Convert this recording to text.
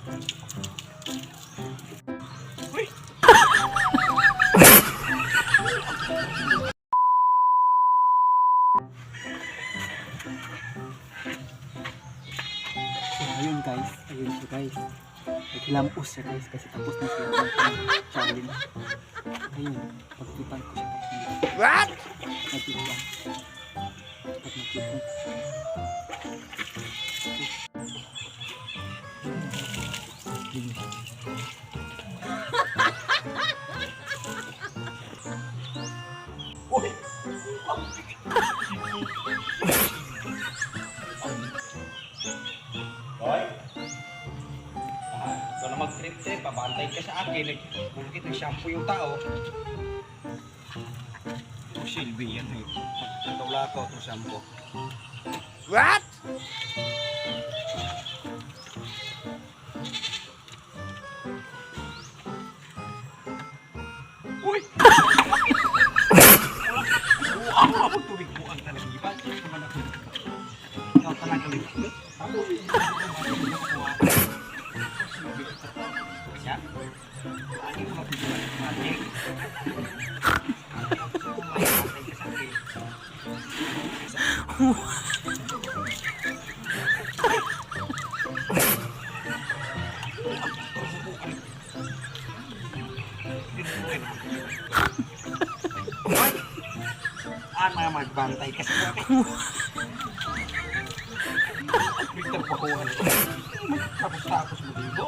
Uy! So, ayun guys, ayun siya guys. Naglampos siya guys kasi tapos na siya ng challenge. Ayun, pagkitan ko siya tapos What? nagkitan. Pag nagkitan. Uy! Hoy! Ikaw na mag-trip-trip, pabantay ka sa akin. Bakit nag-shampoo yung tao? Oh, Sylvie yan eh. Nagkawala ko itong shampoo. What? Uy! Wow! Tubig mo ang talagang iba. Ikaw talaga ulit. Ako, ya. Lagi mo mapigulan ng magic. Mga magbantay kasi Victor Pakuhan. Tapos mo dito.